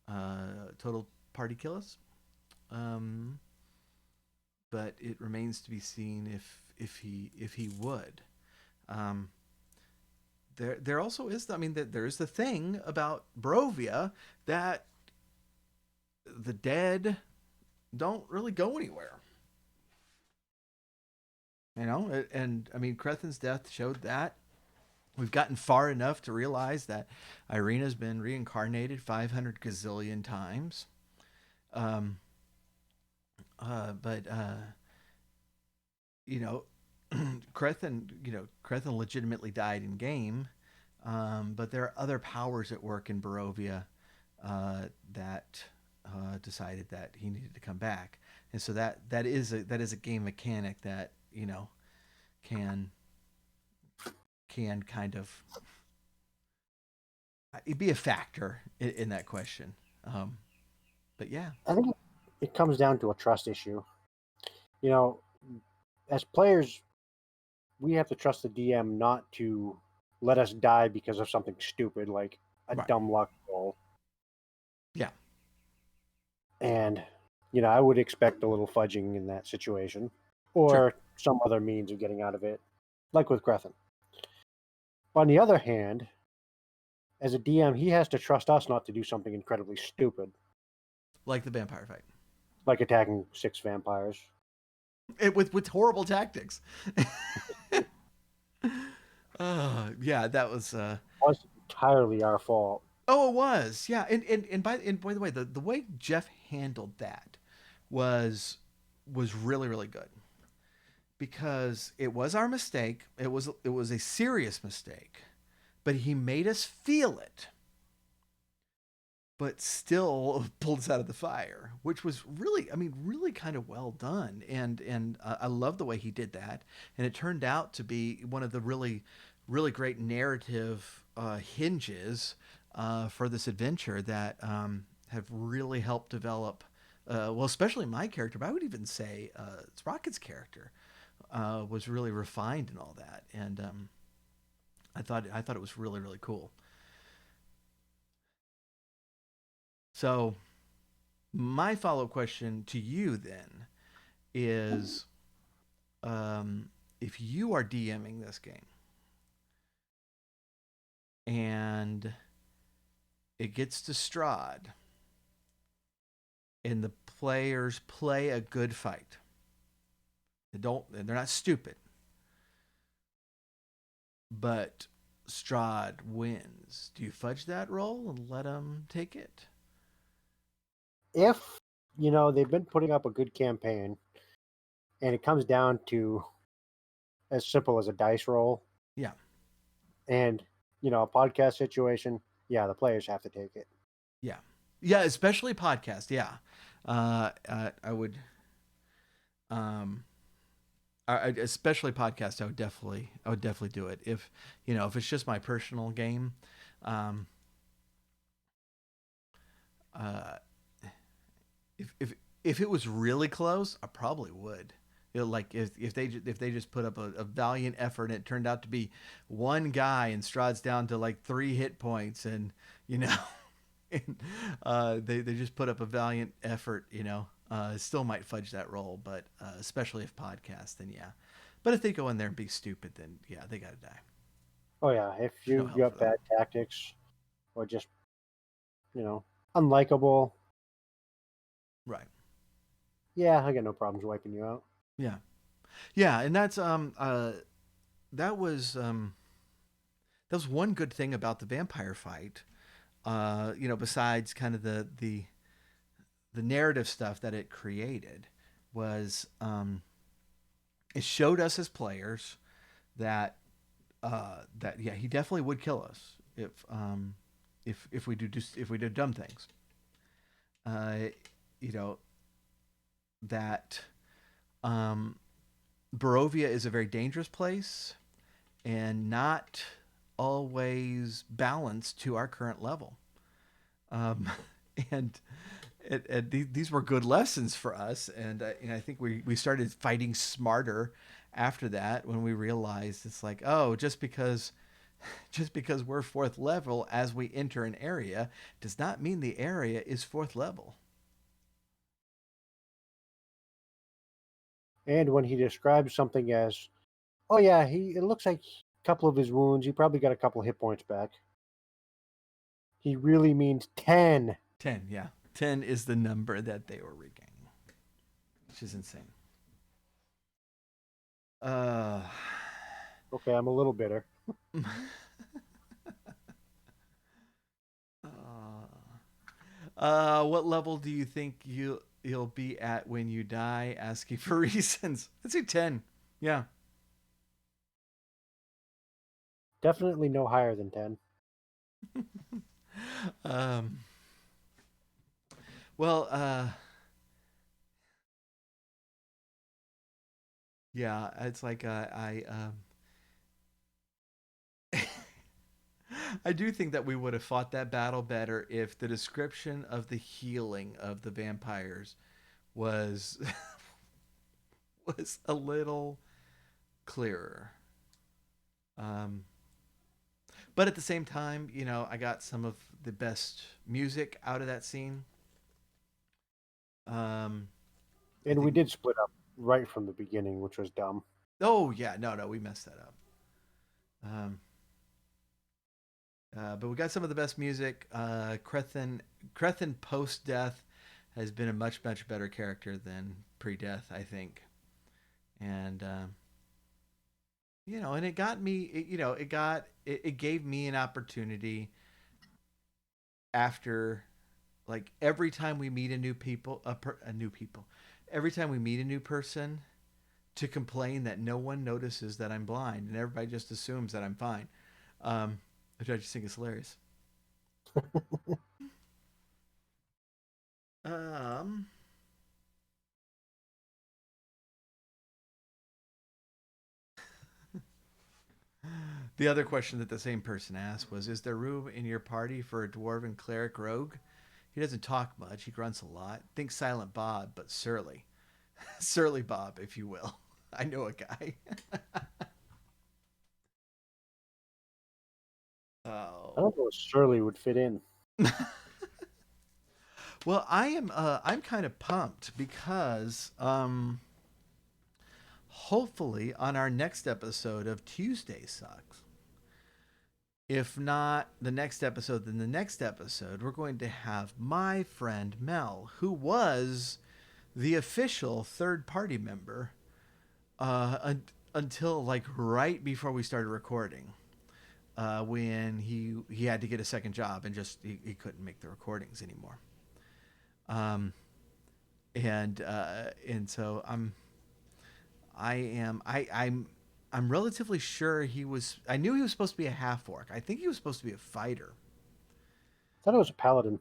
Speaker 1: total party kill us, um, but it remains to be seen if he would. Um, there also is, I mean, there is the thing about Barovia that the dead don't really go anywhere. And I mean, Crethin's death showed that. We've gotten far enough to realize that Irina's been reincarnated 500 gazillion times. Um, but you know, Crethin legitimately died in game. But there are other powers at work in Barovia that decided that he needed to come back, and so that is a game mechanic that can can kind of be a factor in that question. But yeah,
Speaker 2: I think it comes down to a trust issue. You know, as players, we have to trust the DM not to let us die because of something stupid like a
Speaker 1: right,
Speaker 2: dumb luck roll.
Speaker 1: yeah,
Speaker 2: And, I would expect a little fudging in that situation
Speaker 1: sure,
Speaker 2: or some other means of getting out of it, like with Grethin. On the other hand, as a DM, he has to trust us not to do something incredibly stupid,
Speaker 1: like the vampire fight,
Speaker 2: like attacking 6 vampires.
Speaker 1: with horrible tactics. Yeah, that was.
Speaker 2: It was entirely our fault.
Speaker 1: Oh, it was. Yeah, and by the way, the way Jeff handled that was was really really good, because it was our mistake. It was a serious mistake, but he made us feel it, but still pulled us out of the fire, which was really, I mean, really kind of well done. And I love the way he did that, and it turned out to be one of the really really great narrative hinges for this adventure that have really helped develop. Well, especially my character, but I would even say Sprocket's character was really refined and all that, and I thought it was really really cool. So my follow up question to you then is, if you are DMing this game and it gets to Strahd and the players play a good fight, they're not stupid, but Strahd wins, do you fudge that roll and let them take it?
Speaker 2: If, they've been putting up a good campaign and it comes down to as simple as a dice roll
Speaker 1: Yeah,
Speaker 2: and, a podcast situation, yeah, the players have to take it.
Speaker 1: yeah, yeah, especially podcast. Yeah, I would. Um, especially podcast, I would definitely do it. If it's just my personal game, Um, uh, if it was really close, I probably would. Like if they just put up a valiant effort and it turned out to be one guy and Strahd's down to like 3 hit points and you know and, they just put up a valiant effort, still might fudge that roll, but especially if podcast, then yeah. But if they go in there and be stupid, then yeah, they gotta die.
Speaker 2: Oh yeah, if
Speaker 1: There's no
Speaker 2: you
Speaker 1: help for
Speaker 2: got
Speaker 1: them.
Speaker 2: bad tactics or just you know unlikable,
Speaker 1: Right.
Speaker 2: yeah, I got no problems wiping you out.
Speaker 1: Yeah. Yeah, and that was that was one good thing about the vampire fight. Besides kind of the narrative stuff that it created, was it showed us as players that that yeah, he definitely would kill us if we if we do dumb things. Uh, you know that um, Barovia is a very dangerous place and not always balanced to our current level. Um, and these were good lessons for us. And I think we started fighting smarter after that when we realized it's like, oh, just because we're fourth level as we enter an area does not mean the area is fourth level.
Speaker 2: And when he describes something as, "Oh yeah, he it looks like a couple of his wounds, he probably got a couple hit points back," he really means 10.
Speaker 1: 10, yeah. 10 is the number that they were regaining, which is insane. Uh,
Speaker 2: Okay, I'm a little bitter.
Speaker 1: what level do you think you'll be at when you die? Asking for reasons. I'd say 10. Yeah.
Speaker 2: Definitely no higher than 10.
Speaker 1: um. Well. Yeah. It's like I do think that we would have fought that battle better if the description of the healing of the vampires was was a little clearer. Um, but at the same time, I got some of the best music out of that scene. Um, I
Speaker 2: And we
Speaker 1: think.
Speaker 2: did split up right from the beginning, which was dumb.
Speaker 1: Oh yeah, no, we messed that up. Um, but we got some of the best music. Crethin post death has been a much better character than pre death, I think. And and it got me. It gave me an opportunity after, like, every time we meet a new people, every time we meet a new person, to complain that no one notices that I'm blind and everybody just assumes that I'm fine, which I just think is hilarious. Um, the other question that the same person asked was, "Is there room in your party for a dwarven cleric rogue? He doesn't talk much. He grunts a lot. Think Silent Bob, but surly, surly Bob, if you will. I know a guy."
Speaker 2: I
Speaker 1: Oh.
Speaker 2: don't know if Shirley would fit in.
Speaker 1: Well, I'm kind of pumped because hopefully on our next episode of Tuesday Sucks, if not the next episode, then the next episode, we're going to have my friend Mel, who was the official third party member until like right before we started recording, when he had to get a second job and just he couldn't make the recordings anymore. Um, and so I'm relatively sure he was. I knew he was supposed to be a half orc. I think he was supposed to be a fighter.
Speaker 2: I thought it was a paladin.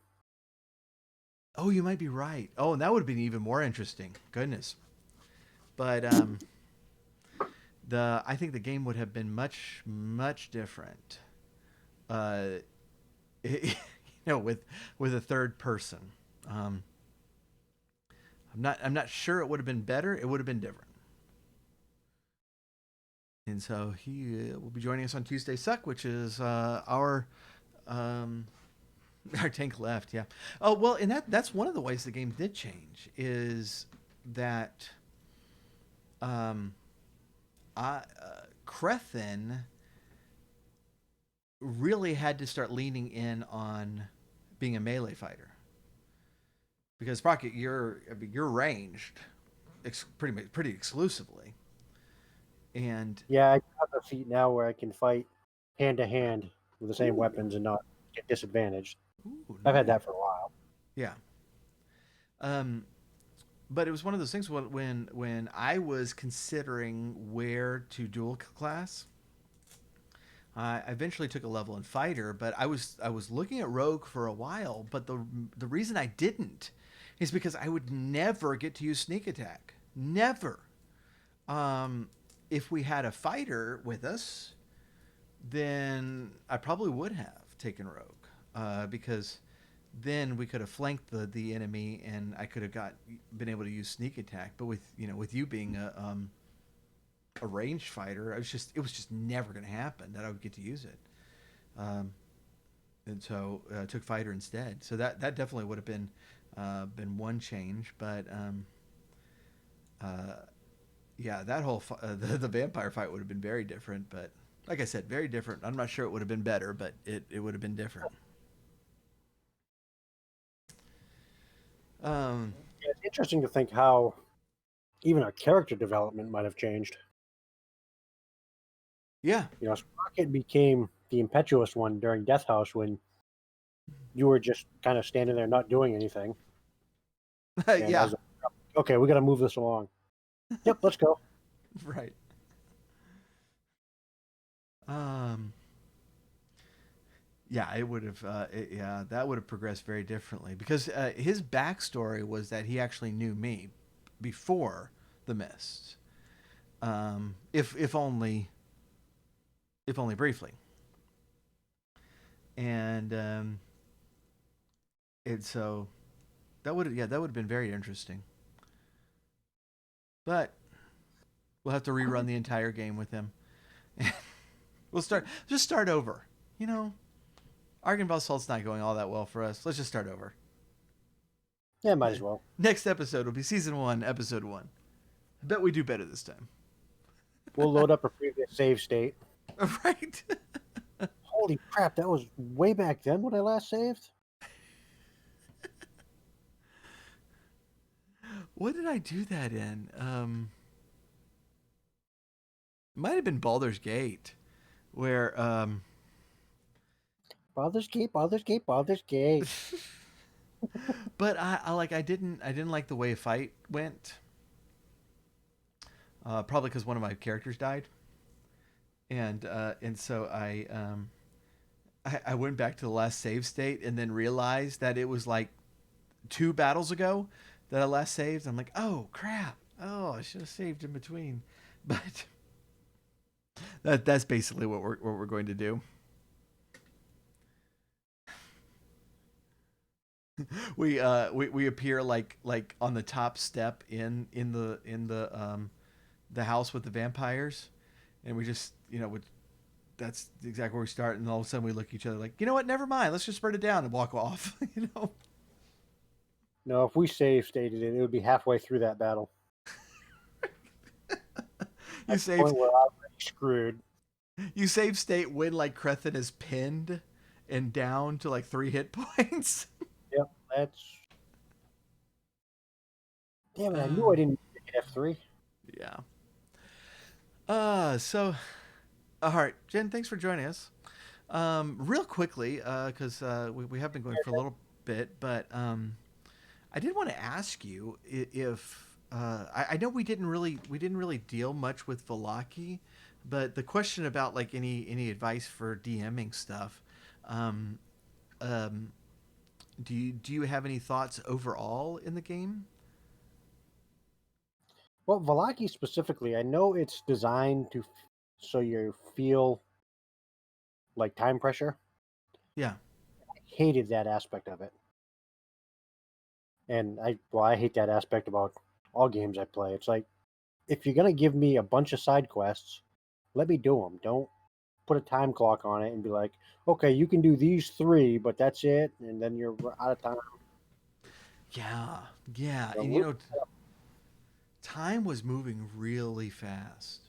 Speaker 1: Oh, you might be right. Oh, and that would have been even more interesting. Goodness. But I think the game would have been much different. Uh, with a third person. Um, I'm not sure it would have been better. It would have been different. And so he will be joining us on Tuesday Suck, which is um, our tank left. Yeah. Oh well, and that's one of the ways the game did change is that um, Crethin really had to start leaning in on being a melee fighter because Sprocket, you're ranged pretty exclusively, and
Speaker 2: Yeah, I have a feat now where I can fight hand to hand with the same
Speaker 1: ooh,
Speaker 2: weapons and not get disadvantaged.
Speaker 1: ooh,
Speaker 2: I've had
Speaker 1: nice,
Speaker 2: that for a while.
Speaker 1: yeah. Um, but it was one of those things when I was considering where to dual class. I eventually took a level in fighter, but I was looking at rogue for a while. But the reason I didn't is because I would never get to use sneak attack. Never. Um, if we had a fighter with us, then I probably would have taken rogue because then we could have flanked the enemy and I could have been able to use sneak attack. But with you being a ranged fighter, it was just never going to happen that I would get to use it. Um, and so I took fighter instead. So that definitely would have been one change. But uh, yeah, that whole the vampire fight would have been very different. But like I said, very different. I'm not sure it would have been better, but it would have been different. Um,
Speaker 2: Yeah, it's interesting to think how even our character development might have changed.
Speaker 1: yeah,
Speaker 2: You know, Sprocket became the impetuous one during Death House when you were just kind of standing there not doing anything. And I
Speaker 1: yeah,
Speaker 2: was like, okay, we got to move this along. Yep, let's go.
Speaker 1: right. Um, yeah, it would have. Yeah, that would have progressed very differently because his backstory was that he actually knew me before the mist. If only briefly, and so that would have been very interesting. But we'll have to rerun the entire game with him. We'll start over. You know, Argon Salt's not going all that well for us. Let's just start over.
Speaker 2: Yeah, might as well.
Speaker 1: Next episode will be season 1, episode 1. I bet we do better this time.
Speaker 2: We'll load up a previous save state.
Speaker 1: Right?
Speaker 2: Holy crap, that was way back then when I last saved?
Speaker 1: What did I do that in? Might have been Baldur's Gate, where
Speaker 2: Baldur's Gate, Baldur's Gate, Baldur's Gate.
Speaker 1: but I didn't like the way a fight went. Probably because one of my characters died, and so I went back to the last save state and then realized that it was like 2 battles ago that I last saved. I'm like, oh crap! Oh, I should have saved in between, but that's basically what we're going to do. We appear like on the top step in the house with the vampires, and we just that's exactly where we start, and all of a sudden we look at each other like, you know what, never mind, let's just burn it down and walk off.
Speaker 2: No, if we save stated it, it would be halfway through that battle.
Speaker 1: You
Speaker 2: At the
Speaker 1: save
Speaker 2: point where I'm already screwed.
Speaker 1: you save state when like Crethin is pinned and down to like 3 hit points.
Speaker 2: Yep, that's. Damn it, I knew
Speaker 1: uh,
Speaker 2: I didn't get F3.
Speaker 1: yeah. So all right, Jen, thanks for joining us. Real quickly, because we have been going for a little bit, but I did want to ask you if I know we didn't really deal much with Velaki, but the question about like any advice for DMing stuff. Um, um, do you have any thoughts overall in the game?
Speaker 2: Well, Valaki specifically, I know it's designed to so you feel like time pressure.
Speaker 1: Yeah.
Speaker 2: hated that aspect of it. And I hate that aspect about all games I play. It's like, if you're gonna give me a bunch of side quests, let me do them. Don't put a time clock on it and be like, okay, you can do these three, but that's it, and then you're out of time.
Speaker 1: Yeah, yeah,
Speaker 2: So
Speaker 1: and time was moving really fast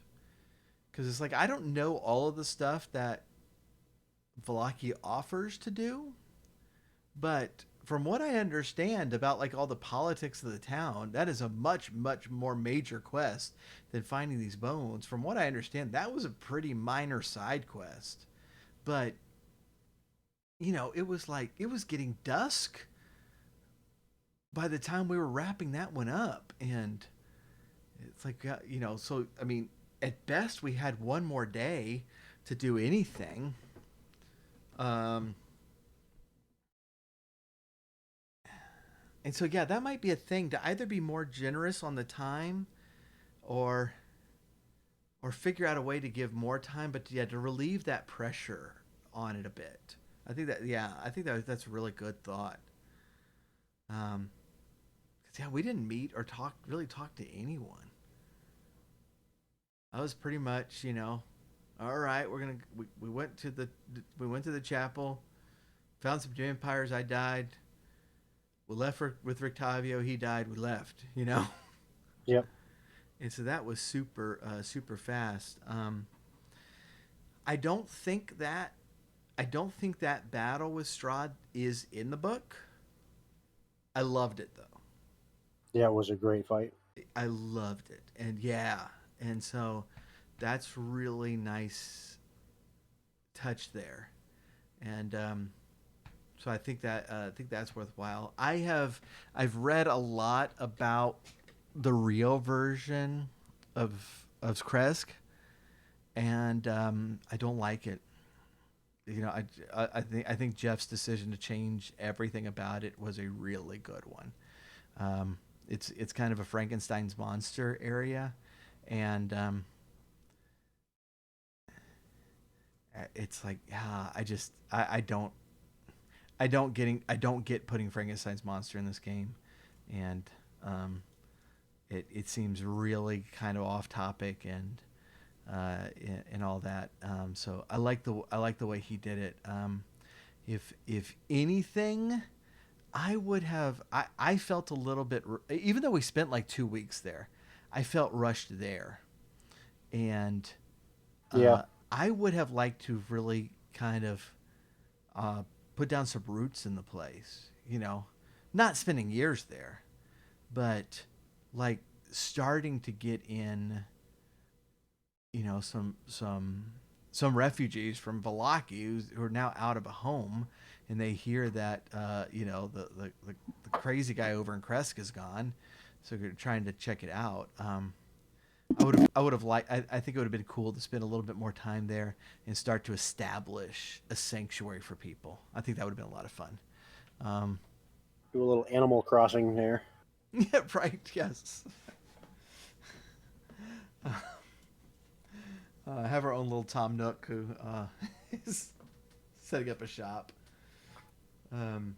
Speaker 1: because it's like I don't know all of the stuff that Valaki offers to do, but from what I understand about like all the politics of the town, that is a much more major quest than finding these bones. From what I understand, that was a pretty minor side quest, but it was like it was getting dusk by the time we were wrapping that one up, and it's like so I mean, at best we had one more day to do anything. Um, and so yeah, that might be a thing to either be more generous on the time, or figure out a way to give more time, but yeah, to relieve that pressure on it a bit. I think that's a really good thought. Um, 'Cause, yeah, we didn't meet or talk to anyone. I was pretty much, all right, we went to the chapel, found some vampires. I died. We left with Rictavio. He died. We left.
Speaker 2: yep,
Speaker 1: And so that was super fast. I don't think that I don't think that battle with Strahd is in the book. I loved it though.
Speaker 2: yeah, it was a great fight.
Speaker 1: I loved it, and yeah, and so that's really nice touch there, and so I think that's worthwhile. I've read a lot about the real version of Kresk, and I don't like it. I think Jeff's decision to change everything about it was a really good one. It's kind of a Frankenstein's monster area, and it's like I don't get putting Frankenstein's monster in this game, and it seems really kind of off topic, and all that. So I like the way he did it. If anything, I felt a little bit, even though we spent like 2 weeks there, I felt rushed there, and
Speaker 2: Yeah,
Speaker 1: uh, I would have liked to really kind of uh, put down some roots in the place. Not spending years there, but like starting to get in, some refugees from Valaki who are now out of a home, and they hear that the crazy guy over in Kresk is gone, so they're trying to check it out. I would have liked. I think it would have been cool to spend a little bit more time there and start to establish a sanctuary for people. I think that would have been a lot of fun. Um,
Speaker 2: do a little Animal Crossing there.
Speaker 1: yeah, right. Yes. Have our own little Tom Nook who is setting up a shop. Um,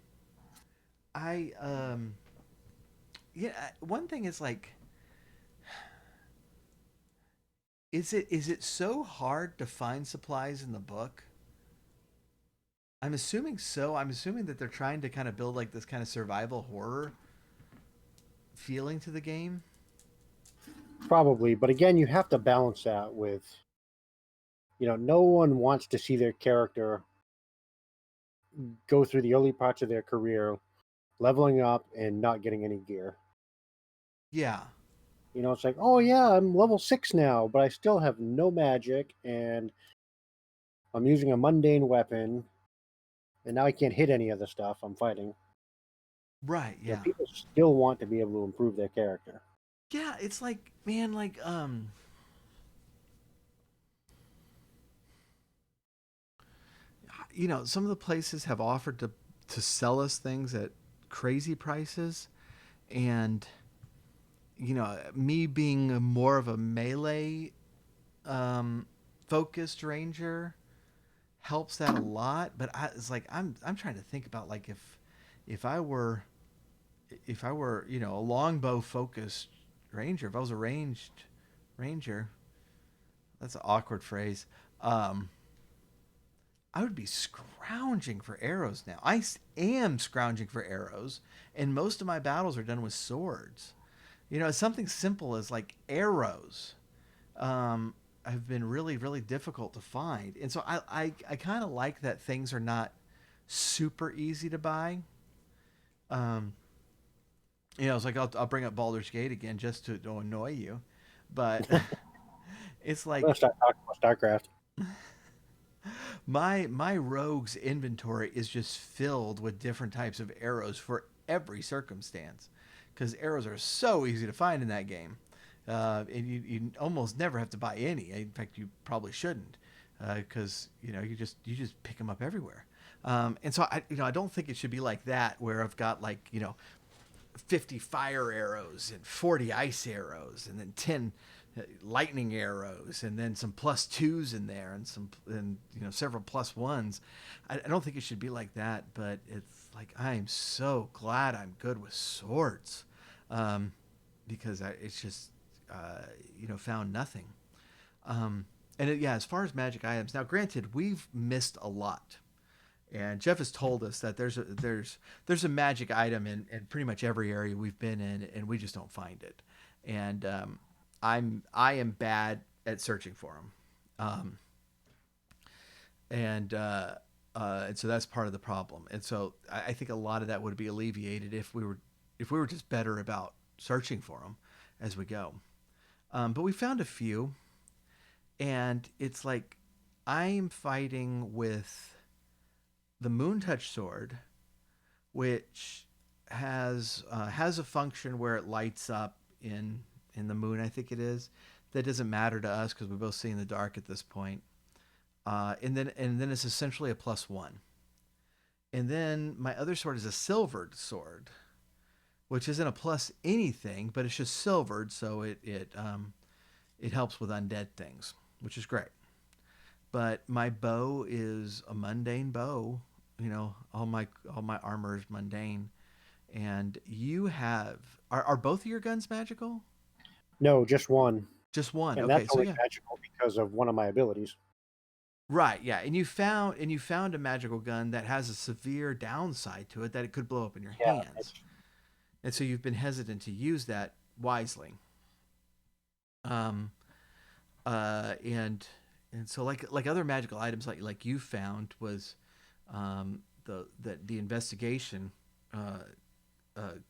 Speaker 1: I yeah. One thing is like, is it so hard to find supplies in the book? I'm assuming so. I'm assuming that they're trying to kind of build like this kind of survival horror feeling to the game.
Speaker 2: Probably, but again, you have to balance that with, no one wants to see their character go through the early parts of their career leveling up and not getting any gear.
Speaker 1: Yeah.
Speaker 2: It's like, oh yeah, I'm level 6 now, but I still have no magic, and I'm using a mundane weapon, and now I can't hit any of the stuff I'm fighting.
Speaker 1: Right. Yeah.
Speaker 2: People still want to be able to improve their character.
Speaker 1: Yeah. It's like, man, like some of the places have offered to sell us things at crazy prices, and me being more of a melee focused ranger, helps that a lot. But it's like I'm trying to think about like if I were a longbow focused ranger, if I was a ranged ranger, that's an awkward phrase. Um, I would be scrounging for arrows now. Am scrounging for arrows, and most of my battles are done with swords. Something simple as like arrows um, have been really, really difficult to find. And so I kind of like that things are not super easy to buy. Um, it's like I'll bring up Baldur's Gate again just to annoy you. But it's
Speaker 2: Let's
Speaker 1: like
Speaker 2: start talking about StarCraft.
Speaker 1: my rogue's inventory is just filled with different types of arrows for every circumstance because arrows are so easy to find in that game. And you almost never have to buy any. In fact, you probably shouldn't because you just pick them up everywhere. And so I don't think it should be like that where I've got like 50 fire arrows and 40 ice arrows and then 10 lightning arrows and then some plus twos in there and several plus ones. I don't think it should be like that, but it's like I am so glad I'm good with swords because it's just found nothing. Yeah, as far as magic items, now granted, we've missed a lot. And Jeff has told us that there's a magic item in pretty much every area we've been in, and we just don't find it. And I am bad at searching for them, and and so that's part of the problem. And so I think a lot of that would be alleviated if we were just better about searching for them as we go. But we found a few, and it's like I'm fighting with the Moontouch sword, which has a function where it lights up in the moon. I think it is. That doesn't matter to us because we both see in the dark at this point. And then it's essentially a plus one. And then my other sword is a silvered sword, which isn't a plus anything, but it's just silvered, so it helps with undead things, which is great. But my bow is a mundane bow. All my armor is mundane. And you have are both of your guns magical?
Speaker 2: No, just one,
Speaker 1: Just one.
Speaker 2: and
Speaker 1: Okay,
Speaker 2: that's
Speaker 1: so
Speaker 2: only
Speaker 1: yeah.
Speaker 2: magical because of one of my abilities.
Speaker 1: Right, yeah. And you found a magical gun that has a severe downside to it that it could blow up in your
Speaker 2: Yeah,
Speaker 1: hands. And so you've been hesitant to use that wisely. Um and so like other magical items like you found was the investigation uh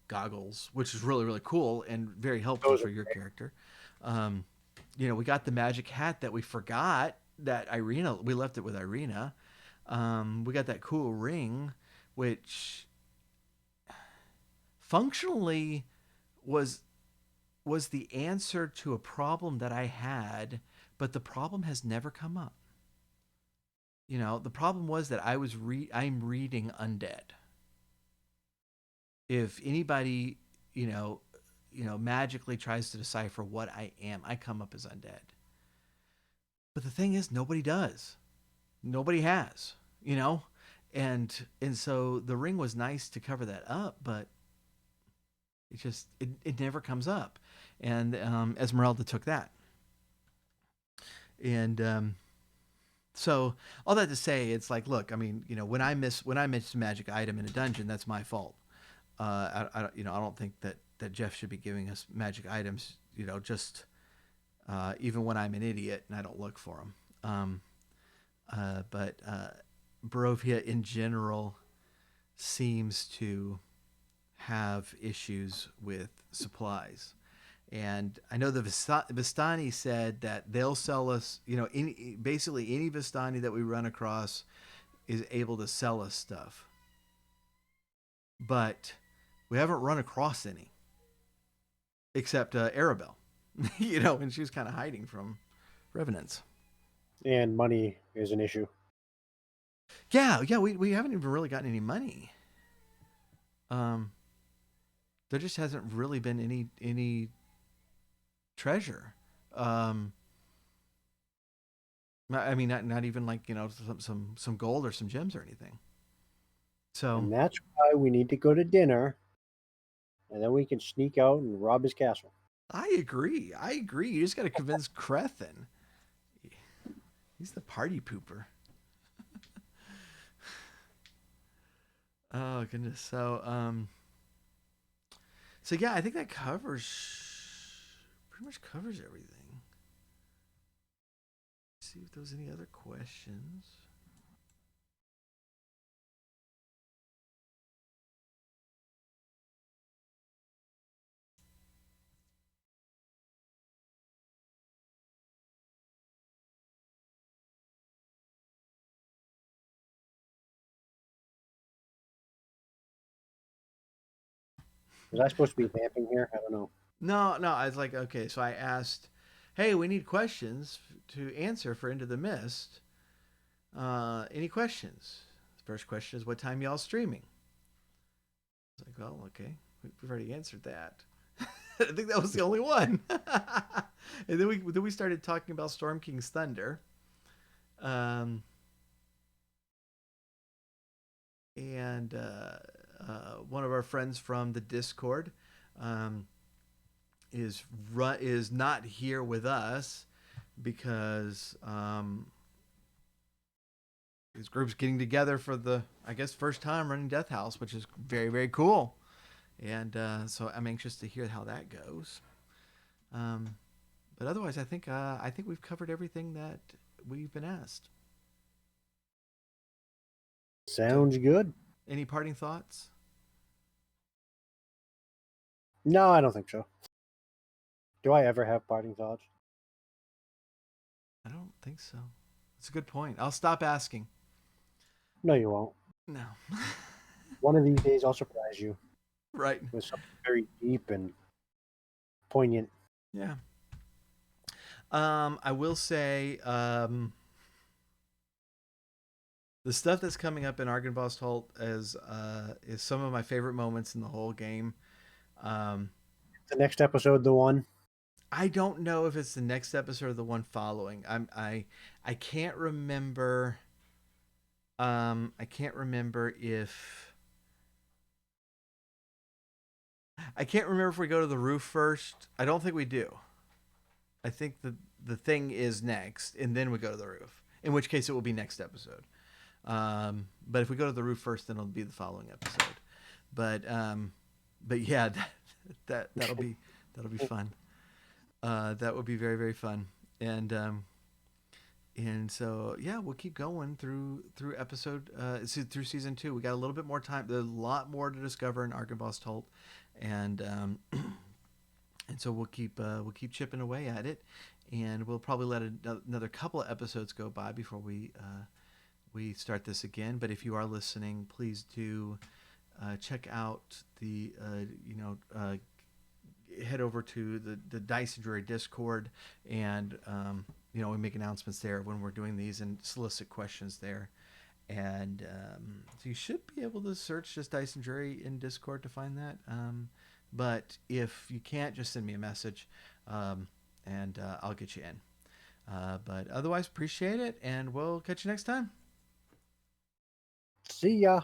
Speaker 1: goggles, which is really really cool and very helpful
Speaker 2: those are
Speaker 1: for your character. Um, we got the magic hat that we forgot that Irina. We left it with Irina. We got that cool ring, which functionally was was the answer to a problem that I had, but the problem has never come up. The problem was that I'm reading undead. If anybody, you know, magically tries to decipher what I am, I come up as undead. But the thing is, nobody does. Nobody has, you know, and so the ring was nice to cover that up, but it never comes up. And Esmeralda took that, and so all that to say, it's like, look, I mean, when I miss a magic item in a dungeon, that's my fault. I don't think that Jeff should be giving us magic items. Just even when I'm an idiot and I don't look for them. But Barovia in general seems to have issues with supplies. And I know the Vistani said that they'll sell us, basically any Vistani that we run across is able to sell us stuff. But we haven't run across any except Arabelle, and she was kind of hiding from revenants.
Speaker 2: and money is an issue.
Speaker 1: Yeah, yeah, we haven't even really gotten any money. Um, there just hasn't really been any treasure. Um, I mean, not even like some gold or some gems or anything. So
Speaker 2: And that's why we need to go to dinner, and then we can sneak out and rob his castle.
Speaker 1: I agree. I agree. You just got to convince Crethin. He's the party pooper. Oh goodness. So yeah, I think that covers pretty much covers everything. Let's see if there was any other questions.
Speaker 2: Was I supposed to be vamping here? I don't know.
Speaker 1: No, no. I was like, okay. So I asked, "Hey, we need questions to answer for Into the Mist. Any questions?" The first question is, "What time y'all streaming?" I was like, "Well, okay, we've already answered that." I think that was the only one. And then we started talking about Storm King's Thunder. Um, and One of our friends from the Discord um, is not here with us because his group's getting together for the, I guess, first time running Death House, which is very, very cool. And so I'm anxious to hear how that goes. Um, but otherwise, I think we've covered everything that we've been asked. So,
Speaker 2: Sounds good.
Speaker 1: any parting thoughts?
Speaker 2: No, I don't think so. Do I ever have parting thoughts?
Speaker 1: I don't think so. That's a good point. I'll stop asking.
Speaker 2: No, you won't.
Speaker 1: No.
Speaker 2: One of these days, I'll surprise you
Speaker 1: Right.
Speaker 2: with something very deep and poignant.
Speaker 1: Yeah. I will say the stuff that's coming up in Argynvost Holt is some of my favorite moments in the whole game. Um,
Speaker 2: The next episode, the one.
Speaker 1: I don't know if it's the next episode or the one following. I can't remember. I can't remember if I can't remember if we go to the roof first. I don't think we do. I think the thing is next, and then we go to the roof. In which case, it will be next episode. But if we go to the roof first, then it'll be the following episode. But but yeah, that'll be fun. That would be very very fun. And and so yeah, we'll keep going through episode through season 2. We got a little bit more time. There's a lot more to discover in Argynvost Holt, and and so we'll keep chipping away at it, and we'll probably let another couple of episodes go by before we start this again. But if you are listening, please do check out the head over to the Dice Dreary Discord, and we make announcements there when we're doing these and solicit questions there. And so you should be able to search just Dice and Dreary in Discord to find that. But if you can't, just send me a message, and I'll get you in. But otherwise, appreciate it, and we'll catch you next time.
Speaker 2: See ya.